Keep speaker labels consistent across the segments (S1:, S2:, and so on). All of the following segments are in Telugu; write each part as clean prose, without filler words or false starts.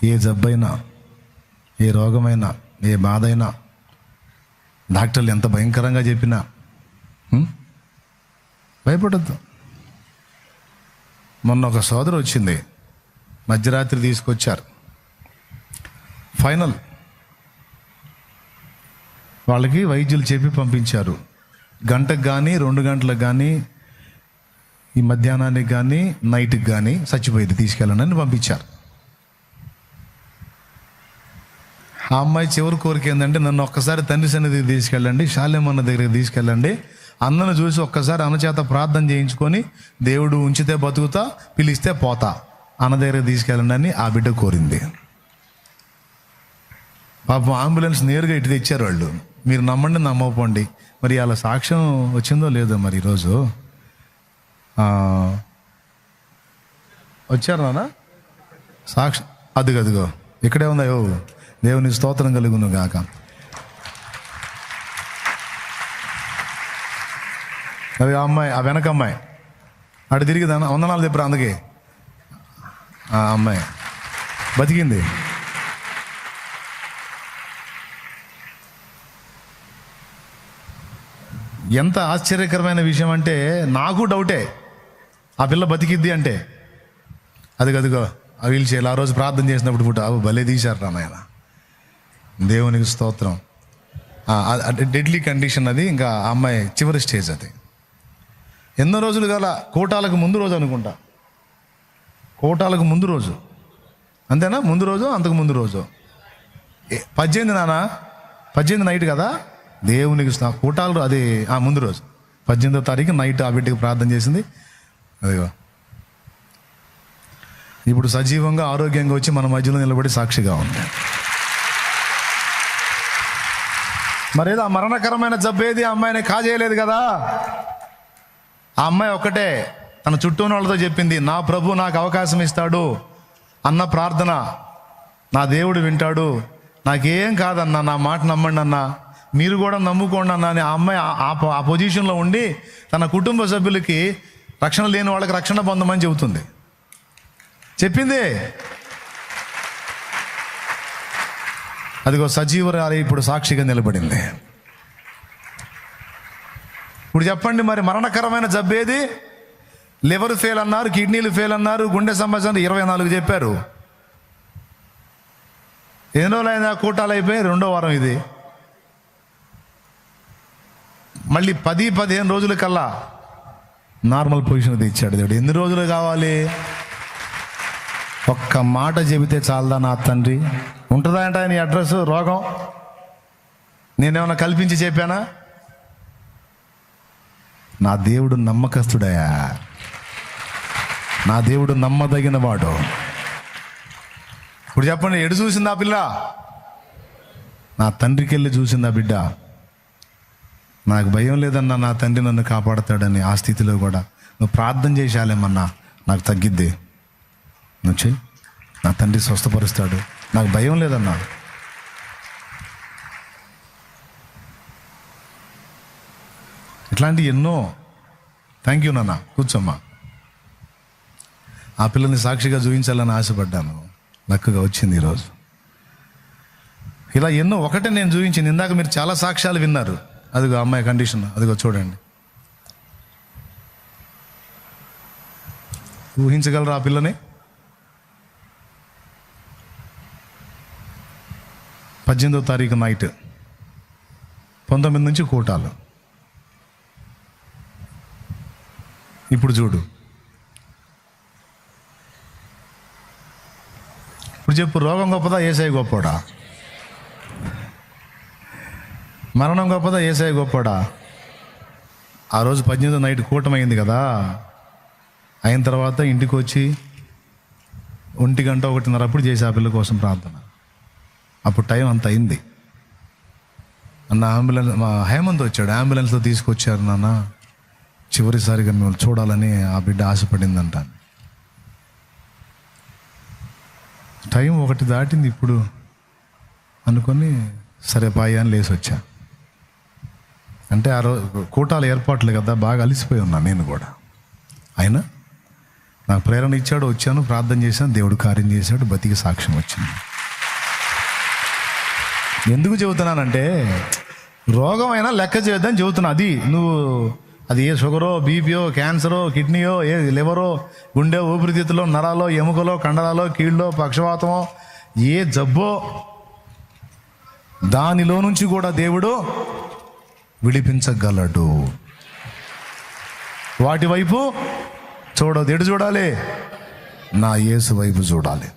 S1: ఏ జబ్బైనా, ఏ రోగమైనా, ఏ బాధ అయినా, డాక్టర్లు ఎంత భయంకరంగా చెప్పినా భయపడద్దు. మొన్న ఒక సోదరు వచ్చింది, మధ్యరాత్రి తీసుకొచ్చారు. ఫైనల్ వాళ్ళకి వైద్యులు చెప్పి పంపించారు. గంటకు కానీ 2 గంటలకు కానీ, ఈ మధ్యాహ్నానికి కానీ, నైట్కి కానీ చచ్చిపోయింది, తీసుకెళ్ళండి పంపించారు. ఆ అమ్మాయి చివరి కోరిక ఏంటంటే, నన్ను ఒక్కసారి తండ్రి సన్నిధికి తీసుకెళ్ళండి, శాలేమన్న దగ్గరికి తీసుకెళ్ళండి, అన్నను చూసి ఒక్కసారి అన్న చేత ప్రార్థన చేయించుకొని, దేవుడు ఉంచితే బతుకుతా, పిలిస్తే పోతా, అన్న దగ్గరికి తీసుకెళ్ళండి అని ఆ బిడ్డ కోరింది. పాపం అంబులెన్స్ నేరుగా ఇటు తెచ్చారు వాళ్ళు. మీరు నమ్మండి నమ్మకపోండి, మరి అలా సాక్ష్యం వచ్చిందో లేదో మరి ఈరోజు. వచ్చారు నాన్న సాక్ష్యం, అదిగో ఇక్కడే ఉందా. దేవుని స్తోత్రం కలుగును గాక. అది ఆ అమ్మాయి, ఆ వెనక అమ్మాయి అటు తిరిగి వందనాలు చెప్పారు. అందుకే ఆ అమ్మాయి బతికింది. ఎంత ఆశ్చర్యకరమైన విషయం అంటే, నాకు డౌటే ఆ పిల్ల బతికిద్ది అంటే. అదిగో ఆ వీల్ చైర్ ఆ రోజు ప్రార్థన చేసినప్పుడు పుట్టు భలే తీశారు రామాయణ. దేవునికి స్తోత్రం. డెడ్లీ కండిషన్ అది. ఇంకా ఆ అమ్మాయి చివరి స్టేజ్ అది. ఎన్నో రోజులు గల కోటాలకు ముందు రోజు అనుకుంటా, కోటాలకు ముందు రోజు, అంతేనా? ముందు రోజు, అంతకు ముందు రోజు 18 నాన్న, 18 నైట్ కదా. దేవునికి కోటాలు అది ముందు రోజు 18వ తారీఖు నైట్ ఆ బిడ్డకి ప్రార్థన చేసింది. అదిగో ఇప్పుడు సజీవంగా ఆరోగ్యంగా వచ్చి మన మధ్యలో నిలబడి సాక్షిగా ఉంది. మరేదో ఆ మరణకరమైన జబ్బు ఏది ఆ అమ్మాయిని కాజేయలేదు కదా. ఆ అమ్మాయి ఒక్కటే తన చుట్టూ ఉన్న వాళ్ళతో చెప్పింది, నా ప్రభు నాకు అవకాశం ఇస్తాడు అన్న ప్రార్థన నా దేవుడు వింటాడు, నాకేం కాదన్నా, నా మాట నమ్మండి అన్నా, మీరు కూడా నమ్ముకోండి అన్నా అని ఆ అమ్మాయి ఆ పొజిషన్లో ఉండి తన కుటుంబ సభ్యులకి, రక్షణ లేని వాళ్ళకి రక్షణ పొందమని చెబుతుంది, చెప్పింది. అదిగో సజీవరాలి ఇప్పుడు సాక్షిగా నిలబడింది. ఇప్పుడు చెప్పండి, మరి మరణకరమైన జబ్బు ఏది? లివర్ ఫెయిల్ అన్నారు, కిడ్నీలు ఫెయిల్ అన్నారు, గుండె సమస్య 24 చెప్పారు. ఎన్ని రోజులైనా కూటాలు అయిపోయి 2వ వారం ఇది. మళ్ళీ 10-15 రోజుల కల్లా నార్మల్ పొజిషన్ తెచ్చాడు దేవుడు. ఎన్ని రోజులు కావాలి? ఒక్క మాట చెబితే చాలదా నా తండ్రి? ఉంటుందా అంటే నీ అడ్రస్ రోగం? నేనేమన్నా కల్పించి చెప్పానా? నా దేవుడు నమ్మకస్తుడయా, నా దేవుడు నమ్మదగిన వాడు. ఇప్పుడు చెప్పండి, ఎడు చూసింది ఆ పిల్ల? నా తండ్రికి వెళ్ళి చూసింది ఆ బిడ్డ. నాకు భయం లేదన్నా, నా తండ్రి నన్ను కాపాడతాడని. ఆ స్థితిలో కూడా నువ్వు ప్రార్థన చేసేయాలేమన్నా, నాకు తగ్గిద్ది, నువ్వు చెయ్యి, నా తండ్రి స్వస్థపరుస్తాడు, నాకు భయం లేదన్నా. ఇట్లాంటి ఎన్నో. థ్యాంక్ యూ నాన్న, కూర్చోమ్మా. ఆ పిల్లల్ని సాక్షిగా చూపించాలని ఆశపడ్డాను, లక్కగా వచ్చింది ఈరోజు. ఇలా ఎన్నో. ఒకటే నేను చూపించింది, ఇందాక మీరు చాలా సాక్ష్యాలు విన్నారు. అదిగో అమ్మాయి కండిషన్, అదిగో చూడండి. ఊహించగలరా ఆ పిల్లని? 18వ తారీఖు నైట్, 19 నుంచి కోటాలు. ఇప్పుడు చూడు, ఇప్పుడు చెప్పు, రోగం గొప్పదా యేసయ్య గొప్పడా? మరణం గొప్పదా యేసయ్య గొప్పడా? ఆ రోజు 18వ నైట్ కూటమైంది కదా. అయిన తర్వాత ఇంటికి వచ్చి 1 గంట 1:30 అప్పుడు చేసి ఆ పిల్ల కోసం ప్రార్థన. అప్పుడు టైం అంత అయింది. అన్న అంబులెన్స్, మా హేమంత్ వచ్చాడు, అంబులెన్స్లో తీసుకొచ్చారు నాన్న, చివరిసారిగా మిమ్మల్ని చూడాలని ఆ బిడ్డ ఆశపడిందంట. టైం 1 దాటింది ఇప్పుడు అనుకొని, సరే బాయ్ అని లేసి వచ్చా. అంటే ఆ రోజు కూటాల ఏర్పాట్లు కదా, బాగా అలిసిపోయి ఉన్నా నేను కూడా. అయినా నాకు ప్రేరణ ఇచ్చాడు, వచ్చాను, ప్రార్థన చేశాను, దేవుడు కార్యం చేశాడు, బతికి సాక్ష్యం వచ్చింది. ఎందుకు చెబుతున్నానంటే రోగం అయినా లెక్క చేయొద్దని చెబుతున్నా. అది నువ్వు అది ఏ షుగరో, బీపీయో, క్యాన్సరో, కిడ్నీయో, ఏ లివరో, గుండె, ఊపిరితిత్తులో, నరాలో, ఎముకలో, కండరాలో, కీళ్ళో, పక్షవాతమో, ఏ జబ్బో, దానిలో నుంచి కూడా దేవుడు విడిపించగలడు. వాటి వైపు చూడదు. ఎటు చూడాలి? నా యేసు వైపు చూడాలి.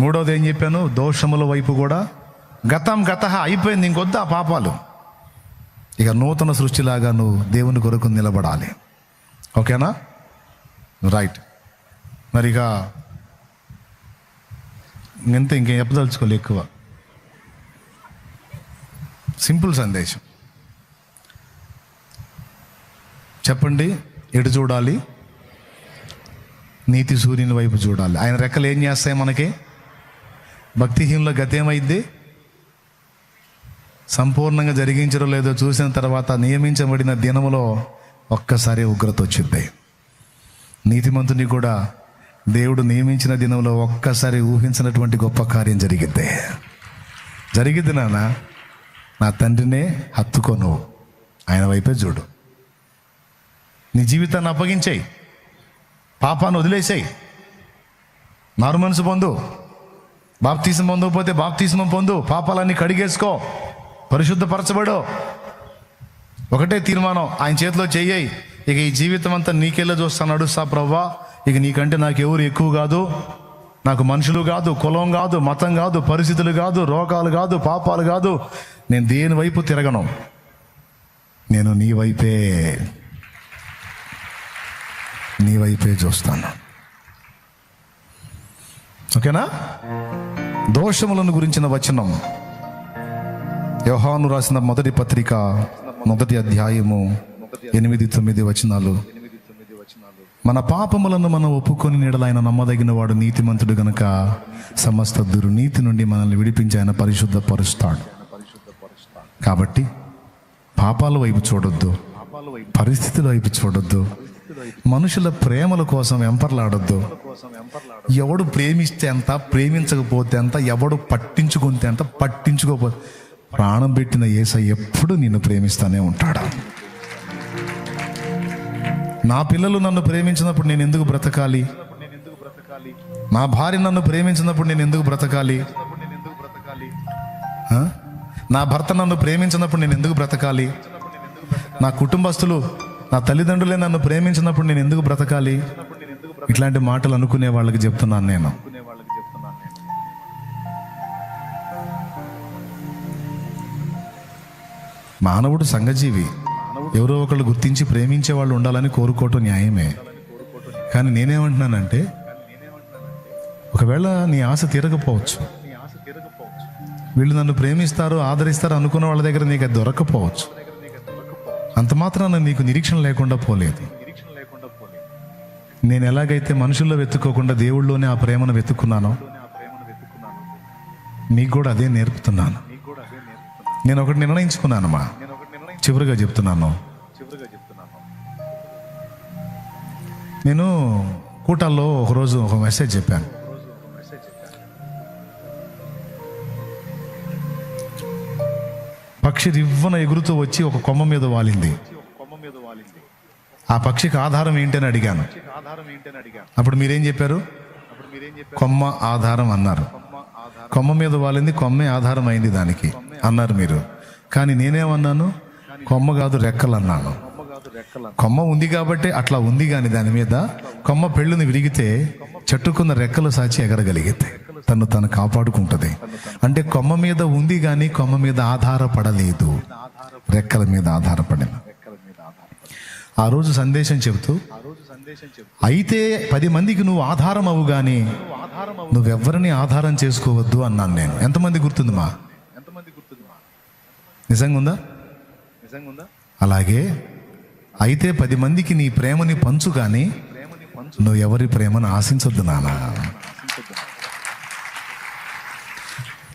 S1: మూడవది ఏం చెప్పాను? దోషముల వైపు కూడా. గతం గతః అయిపోయింది, ఇంకొద్దు ఆ పాపాలు. ఇక నూతన సృష్టిలాగా నువ్వు దేవుని కొరకు నిలబడాలి. ఓకేనా? రైట్. మరి ఇక ఇంకేం చెప్పదలుచుకోలే ఎక్కువ. సింపుల్ సందేశం చెప్పండి. ఎటు చూడాలి? నీతి సూర్యుని వైపు చూడాలి. ఆయన రెక్కలు ఏం చేస్తాయి మనకి? భక్తిహీనుల గతేమైద్ది? సంపూర్ణంగా జరిగించడం లేదో చూసిన తర్వాత నియమించబడిన దినములో ఒక్కసారి ఉగ్రత వచ్చింది. నీతిమంతుని కూడా దేవుడు నియమించిన దినంలో ఒక్కసారి ఊహించినటువంటి గొప్ప కార్యం జరిగిద్ది. నాన్న, నా తండ్రినే హత్తుకోను, ఆయన వైపే చూడు. నీ జీవితాన్ని అప్పగించేయి, పాపాన్ని వదిలేసేయి, మారు మనసు పొందు. బాప్తిసం పొందకపోతే బాప్తిసం పొందు, పాపాలన్నీ కడిగేసుకో, పరిశుద్ధపరచబడు. ఒకటే తీర్మానం, ఆయన చేతిలో చెయ్యి. ఇక ఈ జీవితం అంతా నీకెళ్ళ చూస్తాను, నడుస్తా ప్రభువా. ఇక నీకంటే నాకు ఎవరు ఎక్కువ కాదు, నాకు మనుషులు కాదు, కులం కాదు, మతం కాదు, పరిస్థితులు కాదు, రోగాలు కాదు, పాపాలు కాదు, నేను దేని వైపు తిరగను, నేను నీ వైపే చూస్తాను. ఓకేనా? దోషములను గురించిన వచనం యోహాను రాసిన మొదటి పత్రిక 1వ అధ్యాయము 8-9 వచనాలు. మన పాపములను మనం ఒప్పుకొని నీడల ఆయన నమ్మదగిన వాడు, నీతిమంతుడు గనుక సమస్త దుర్నీతి నుండి మనల్ని విడిపించి ఆయన పరిశుద్ధపరుస్తాడు. కాబట్టి పాపాల వైపు చూడొద్దు, పరిస్థితుల వైపు చూడొద్దు, మనుషుల ప్రేమల కోసం వెంపర్లాడొద్దు. ఎవడు ప్రేమిస్తే ఎంత, ప్రేమించకపోతే ఎంత, ఎవడు పట్టించుకుంటే ఎంత, పట్టించుకోకపోతే, ప్రాణం పెట్టిన యేసయ్య ఎప్పుడు నిన్ను ప్రేమిస్తానే ఉంటాడు. నా పిల్లలు నన్ను ప్రేమించినప్పుడు నేను ఎందుకు బ్రతకాలి? నా భార్య నన్ను ప్రేమించినప్పుడు నేను ఎందుకు బ్రతకాలి? నా భర్త నన్ను ప్రేమించినప్పుడు నేను ఎందుకు బ్రతకాలి? నా కుటుంబస్తులు, నా తల్లిదండ్రులే నన్ను ప్రేమించినప్పుడు నేను ఎందుకు బ్రతకాలి? ఇట్లాంటి మాటలు అనుకునే వాళ్ళకి చెప్తున్నాను నేను. మానవుడు సంఘజీవి. ఎవరో ఒకళ్ళు గుర్తించి ప్రేమించే వాళ్ళు ఉండాలని కోరుకోవటం న్యాయమే. కానీ నేనేమంటున్నానంటే, ఒకవేళ నీ ఆశ తీరకపోవచ్చు, వీళ్ళు నన్ను ప్రేమిస్తారు, ఆదరిస్తారు అనుకున్న వాళ్ళ దగ్గర నీకు అది దొరకపోవచ్చు. అంత మాత్రాన నీకు నిరీక్షణ లేకుండా పోలేదు. నేను ఎలాగైతే మనుషుల్లో వెతుక్కోకుండా దేవుళ్ళలోనే ఆ ప్రేమను వెతుక్కున్నానో, నీకు కూడా అదే నేర్పుతున్నాను. నేను ఒకటి నిర్ణయించుకున్నానమ్మా, చివరిగా చెప్తున్నాను. నేను కూటాల్లో ఒకరోజు ఒక మెసేజ్ చెప్పాను. పక్షి రివ్వన ఎగురుతూ వచ్చి ఒక కొమ్మ మీద వాలింది. ఆ పక్షికి ఆధారం ఏంటని అడిగాను. అప్పుడు మీరేం చెప్పారు? కొమ్మ ఆధారం అన్నారు. కొమ్మ మీద వాలింది, కొమ్మే ఆధారం అయింది దానికి అన్నారు మీరు. కానీ నేనేమన్నాను? కొమ్మ కాదు, రెక్కలు అన్నాను. కొమ్మ ఉంది కాబట్టి అట్లా ఉంది, కానీ దాని మీద కొమ్మ పెళ్ళుని విరిగితే చెట్టుకున్న రెక్కలు సాచి ఎగరగలిగితే తను కాపాడుకుంటుంది. అంటే కొమ్మ మీద ఉంది కానీ కొమ్మ మీద ఆధారపడలేదు, రెక్కల మీద ఆధారపడింది. ఆ రోజు సందేశం చెబుతూ, అయితే 10 మందికి నువ్వు ఆధారం అవు కానీ నువ్వెవ్వరిని ఆధారం చేసుకోవద్దు అన్నాను నేను. ఎంతమంది గుర్తుంది మా? నిజంగా ఉందా? అలాగే అయితే 10 మందికి నీ ప్రేమని పంచు కానీ నువ్వు ఎవరి ప్రేమను ఆశించొద్దు నాన్న.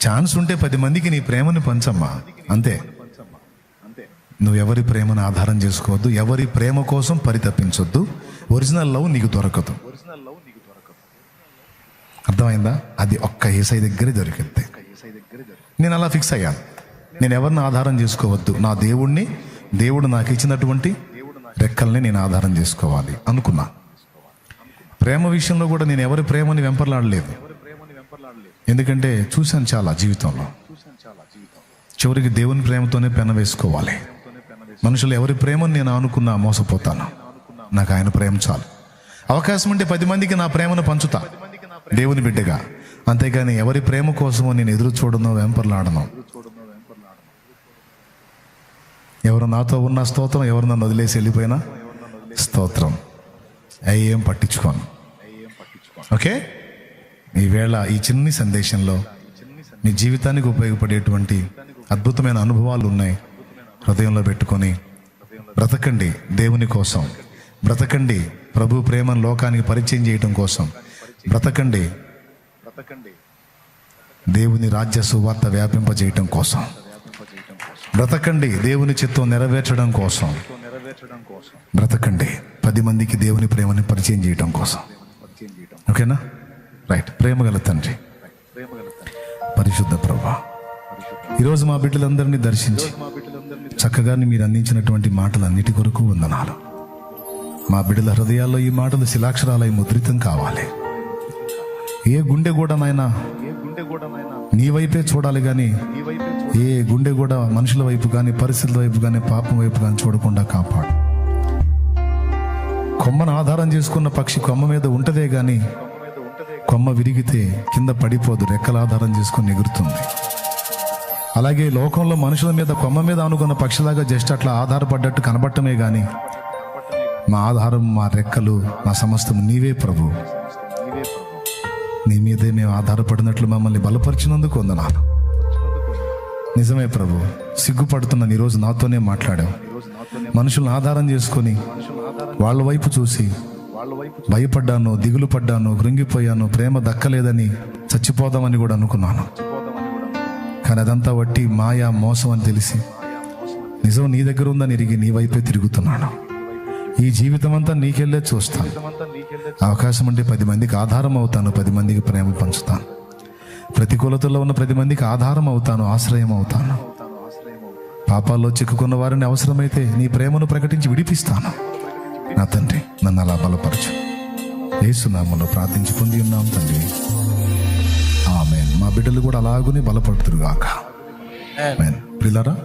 S1: ఛాన్స్ ఉంటే 10 మందికి నీ ప్రేమని పంచమ్మా, అంతే. నువ్వు ఎవరి ప్రేమను ఆధారం చేసుకోవద్దు, ఎవరి ప్రేమ కోసం పరితపించొద్దు, ఒరిజినల్ లవ్ నీకు దొరకదు. అర్థమైందా? అది ఒక్క యేసయ్య దగ్గరే దొరికింది. నేను అలా ఫిక్స్ అయ్యాను. నేను ఎవరిని ఆధారం చేసుకోవద్దు, నా దేవుడు నాకు ఇచ్చినటువంటి రెక్కల్ని నేను ఆధారం చేసుకోవాలి అనుకున్నా. ప్రేమ విషయంలో కూడా నేను ఎవరి ప్రేమని వెంపర్లాడలేదు. ఎందుకంటే చూశాను చాలా జీవితంలో. చివరికి దేవుని ప్రేమతోనే పెన వేసుకోవాలి. మనుషులు ఎవరి ప్రేమని నేను అనుకున్నా మోసపోతాను. నాకు ఆయన ప్రేమ చాలు. అవకాశం ఉంటే 10 మందికి నా ప్రేమను పంచుతా దేవుని బిడ్డగా. అంతేగాని ఎవరి ప్రేమ కోసమో నేను ఎదురు చూడను, వెంపర్లాడను. ఎవరు నాతో ఉన్న స్తోత్రం, ఎవరు నన్ను వదిలేసి వెళ్ళిపోయినా స్తోత్రం. ఏం పట్టించుకోను. ఓకే, ఈవేళ ఈ చిన్ని సందేశంలో నీ జీవితానికి ఉపయోగపడేటువంటి అద్భుతమైన అనుభవాలు ఉన్నాయి. హృదయంలో పెట్టుకొని బ్రతకండి దేవుని కోసం, బ్రతకండి ప్రభు ప్రేమను లోకానికి పరిచయం చేయటం కోసం, బ్రతకండి దేవుని రాజ్య సువార్త వ్యాపింపజేయటం కోసం, బ్రతకండి దేవుని చిత్తం నెరవేర్చడం కోసం, బ్రతకండి 10 మందికి దేవుని ప్రేమని పరిచయం చేయటం కోసం. ఓకేనా? రైట్. ప్రేమగల తండ్రి, పరిశుద్ధ ప్రభువా, ఈరోజు మా బిడ్డలందరినీ దర్శించి చక్కగా మీరు అందించినటువంటి మాటలన్నిటి కొరకు వందనాలు. మా బిడ్డల హృదయాల్లో ఈ మాటలు శిలాక్షరాలై ముద్రితం కావాలి. ఏ గుండె కూడా నాయనా నీ వైపే చూడాలి కానీ ఏ గుండె కూడా మనుషుల వైపు కానీ పరిస్థితుల వైపు కానీ పాపం వైపు కానీ చూడకుండా కాపాడు. కొమ్మను ఆధారం చేసుకున్న పక్షి కొమ్మ మీద ఉంటదే గాని కొమ్మ విరిగితే కింద పడిపోదు, రెక్కల ఆధారం చేసుకుని ఎగురుతుంది. అలాగే లోకంలో మనుషుల మీద కొమ్మ మీద అనుకున్న పక్షిలాగా జస్ట్ అట్లా ఆధారపడ్డట్టు కనబడటమే గాని మా ఆధారం, మా రెక్కలు, మా సమస్తం నీవే ప్రభు. నీ మీదే మేము ఆధారపడినట్లు మమ్మల్ని బలపరిచినందుకు వందనాలు. నిజమే ప్రభు, సిగ్గుపడుతున్న ఈరోజు నాతోనే మాట్లాడావు. మనుషులను ఆధారం చేసుకొని వాళ్ళ వైపు చూసి భయపడ్డాను, దిగులు పడ్డాను, కృంగిపోయాను, ప్రేమ దక్కలేదని చచ్చిపోదామని కూడా అనుకున్నాను. కానీ అదంతా వట్టి మాయా, మోసం అని తెలిసి నిజం నీ దగ్గర ఉందని ఎరిగి నీ వైపే తిరుగుతున్నాను. ఈ జీవితం అంతా నీకెళ్ళే చూస్తాను. అవకాశం ఉంటే 10 మందికి ఆధారం అవుతాను, 10 మందికి ప్రేమ పంచుతాను. ప్రతికూలతలో ఉన్న 10 మందికి ఆధారం అవుతాను, ఆశ్రయం అవుతాను. పాపాల్లో చిక్కుకున్న వారిని అవసరమైతే నీ ప్రేమను ప్రకటించి విడిపిస్తాను. నా తండ్రి, నన్ను అలా బలపరచు. యేసు నామములో ప్రార్థించి పొంది ఉన్నాం తండ్రి, ఆమేన్. మా బిడ్డలు కూడా అలాగునే బలపడుతురుగాక. ఆమేన్. ప్రియులారా,